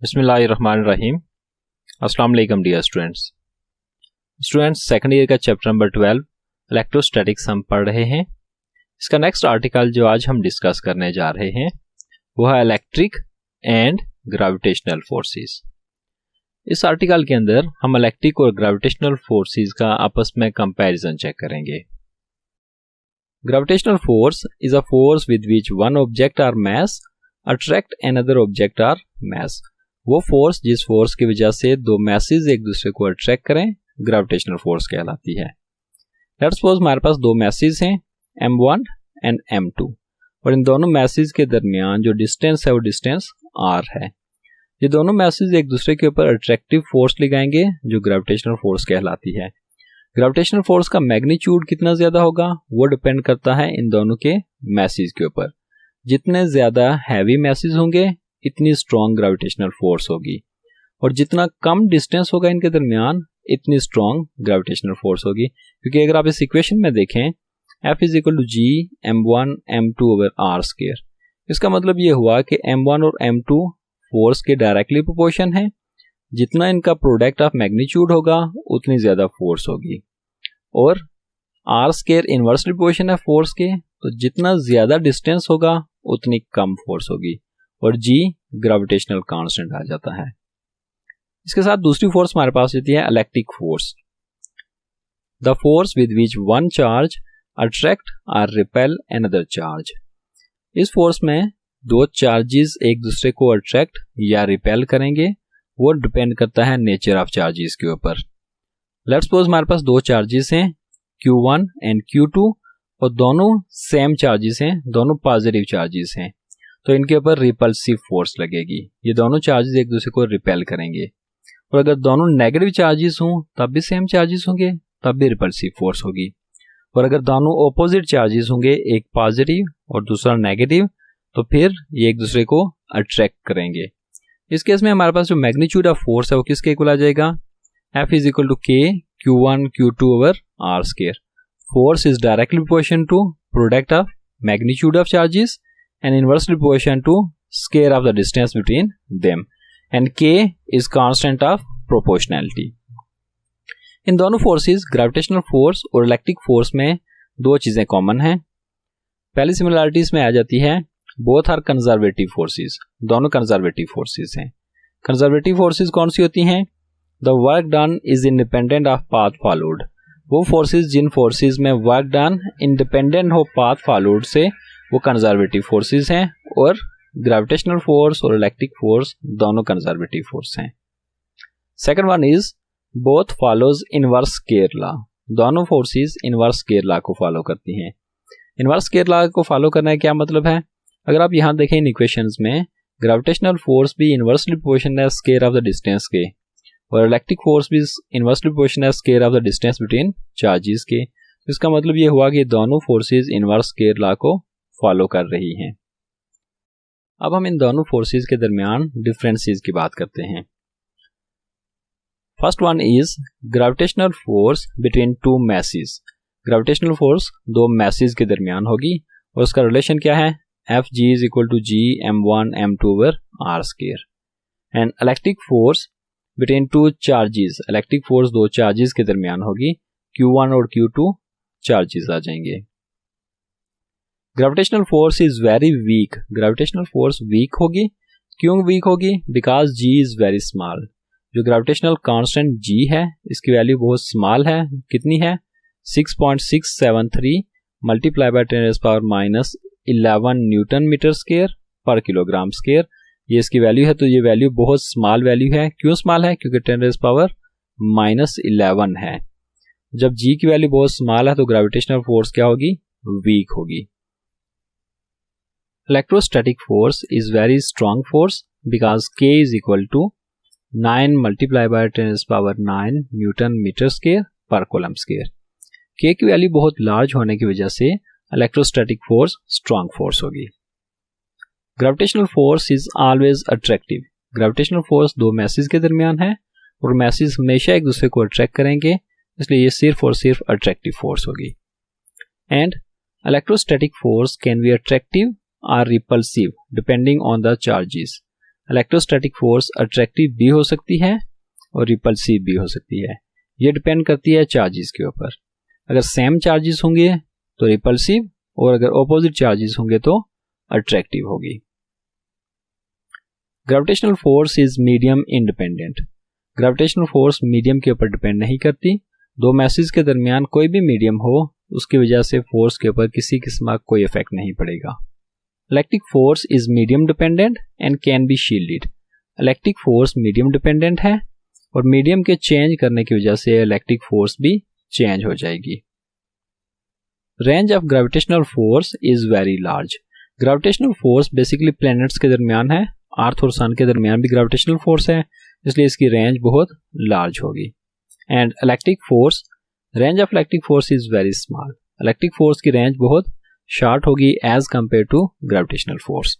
बिस्मिल्लाहिर्रहमानिर्रहीम। अस्सलाम वालेकुम डियर स्टूडेंट्स, सेकंड ईयर का चैप्टर नंबर 12 इलेक्ट्रोस्टैटिक्स हम पढ़ रहे हैं। इसका नेक्स्ट आर्टिकल जो आज हम डिस्कस करने जा रहे हैं वो है इलेक्ट्रिक एंड ग्रेविटेशनल फोर्सेस। इस आर्टिकल के अंदर हम इलेक्ट्रिक और ग्रेविटेशनल फोर्सेस का आपस में कंपैरिजन चेक करेंगे। Gravitational force is a force with which one object or mass attract another object or mass. वो फोर्स जिस फोर्स की वजह से दो मैसेज एक दूसरे को अट्रैक्ट करें ग्रेविटेशनल फोर्स कहलाती है। लेट्स सपोज हमारे पास दो मैसेज हैं m1 एंड m2 और इन दोनों मैसेज के दरमियान जो डिस्टेंस है वो डिस्टेंस r है। ये दोनों मैसेज एक दूसरे के ऊपर अट्रैक्टिव फोर्स लगाएंगे जो ग्रेविटेशनल फोर्स कहलाती है। ग्रेविटेशनल फोर्स का मैग्नीट्यूड कितना ज्यादा होगा वो डिपेंड करता है इन दोनों के मैसेज के ऊपर। जितने ज्यादा हैवी मैसेज होंगे इतनी स्ट्रॉन्ग ग्रेविटेशनल फोर्स होगी और जितना कम डिस्टेंस होगा इनके दरमियान इतनी स्ट्रॉन्ग ग्रेविटेशनल फोर्स होगी। क्योंकि अगर आप इस इक्वेशन में देखें F is equal to G m1 m2 over r square, इसका मतलब ये हुआ कि m1 और m2 फोर्स के डायरेक्टली प्रोपोर्शन है। जितना इनका प्रोडक्ट ऑफ मैग्नीट्यूड होगा उतनी ज्यादा फोर्स होगी और r स्क्वायर इनवर्सली प्रोपोर्शन है फोर्स के, तो जितना ज्यादा डिस्टेंस होगा उतनी कम फोर्स होगी और g ग्रेविटेशनल कांस्टेंट आ जाता है। इसके साथ दूसरी फोर्स हमारे पास होती है electric force. The force with which one charge attract और रिपेल अनदर चार्ज। इस फोर्स में दो चार्जेस एक दूसरे को अट्रैक्ट या रिपेल करेंगे, वो डिपेंड करता है नेचर ऑफ चार्जेस के ऊपर। लेट्स सपोज हमारे पास दो चार्जेस हैं Q1 एंड Q2 और दोनों सेम चार्जेस हैं, दोनों पॉजिटिव चार्जेस हैं, तो इनके ऊपर रिपल्सिव फोर्स लगेगी। ये दोनों चार्जेस एक दूसरे को रिपेल करेंगे और अगर दोनों नेगेटिव चार्जेस हों तब भी सेम चार्जेस होंगे, तब भी रिपल्सिव फोर्स होगी। और अगर दोनों ऑपोजिट चार्जेस होंगे, एक पॉजिटिव और दूसरा नेगेटिव, तो फिर ये एक दूसरे को अट्रैक्ट करेंगे। इस केस में हमारे पास जो मैग्नीट्यूड ऑफ फोर्स है वो किसके इक्वल आ जाएगा? F is equal to K Q1 Q2 over R square. Force is directly proportion to product of magnitude of charges and inversely proportion to square of the distance between them, and K is constant of proportionality. इन दोनों forces gravitational force और electric force में दो चीजें common हैं। पहली similarities में आ जाती है बोथ आर कंजर्वेटिव फोर्सेस, दोनों कंजर्वेटिव फोर्सेस हैं। कंजर्वेटिव फोर्सेस कौन सी होती हैं? The work done is independent of path followed. वो फोर्सेस जिन फोर्सेस में वर्क डन इंडिपेंडेंट हो पाथ फॉलोड से वो कंजर्वेटिव फोर्सेस हैं और ग्रेविटेशनल फोर्स और इलेक्ट्रिक फोर्स दोनों कंजर्वेटिव फोर्स हैं। Second one is both follows inverse square law. दोनों फोर्सेस इनवर्स स्क्वायर लॉ को फॉलो करती हैं। इनवर्स स्क्वायर लॉ को फॉलो करना क्या मतलब है? अगर आप यहाँ देखें इन इक्वेशंस में ग्रेविटेशनल फोर्स भी इनवर्सली प्रोपोर्शनल है स्क्वायर ऑफ द डिस्टेंस के और इलेक्ट्रिक फोर्स भी इनवर्सली प्रोपोर्शनल है square of the distance between charges के। इसका मतलब ये हुआ कि दोनों फोर्सेस इनवर्स स्क्वायर लॉ को फॉलो कर रही हैं। अब हम इन दोनों फोर्सेस के दरमियान डिफरेंसेस की बात करते हैं। First one is gravitational force between two masses. Gravitational force दो मैसेज के दरमियान होगी और उसका रिलेशन क्या है? Fg is equal to G m1 m2 over r square. And electric force between two charges, electric force दो चार्जेस के दरमियान होगी, Q1 और Q2 चार्जेस आ जाएंगे। Gravitational force is very weak. Gravitational force weak होगी। क्यों वीक होगी? Because G is very small. जो ग्रेविटेशनल कांस्टेंट जी है इसकी वैल्यू बहुत स्मॉल है। कितनी है? 6.673 multiply by 10⁻⁻11 newton metre square पर किलोग्राम स्क्वायर। ये इसकी वैल्यू है, तो ये वैल्यू बहुत स्मॉल वैल्यू है। क्यों स्मॉल है? क्योंकि 10⁻⁻11 है। जब जी की वैल्यू बहुत स्मॉल है तो ग्रेविटेशनल फोर्स क्या होगी? वीक होगी। Electrostatic force is very strong force because K is equal to 9 multiplied by 10⁻9 newton metre square पर कूलम स्क्वायर। K की वैल्यू बहुत लार्ज होने की वजह से इलेक्ट्रोस्टैटिक फोर्स स्ट्रॉन्ग फोर्स होगी। Gravitational force is always attractive. Gravitational force दो masses के दरमियान है और मैसेज हमेशा एक दूसरे को अट्रैक्ट करेंगे, इसलिए ये सिर्फ और सिर्फ अट्रैक्टिव फोर्स होगी। And electrostatic force can be attractive or repulsive depending on the charges. Electrostatic force attractive भी हो सकती है और रिपल्सिव भी हो सकती है। ये डिपेंड करती है चार्जेस के ऊपर। अगर सेम चार्जेस होंगे तो रिपल्सिव और अगर ऑपोजिट चार्जेस होंगे तो अट्रैक्टिव होगी। Gravitational force is medium independent. Gravitational force medium के ऊपर डिपेंड नहीं करती। दो मैसेज के दरमियान कोई भी मीडियम हो उसकी वजह से फोर्स के ऊपर किसी किस्म का कोई इफेक्ट नहीं पड़ेगा। Electric force is medium dependent and can be shielded. Electric force medium dependent है और मीडियम के चेंज करने की वजह से इलेक्ट्रिक फोर्स भी चेंज हो जाएगी। Range of gravitational force is very large. Gravitational force basically planets के दरमियान है, अर्थ और सन के दरमियान भी ग्रेविटेशनल फोर्स है, इसलिए इसकी रेंज बहुत लार्ज होगी। And electric force, range of electric force is very small. Electric force की रेंज बहुत शॉर्ट होगी as compare to gravitational force.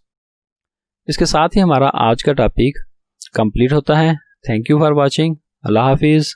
इसके साथ ही हमारा आज का टॉपिक कंप्लीट होता है। Thank you for watching. अल्लाह हाफिज़।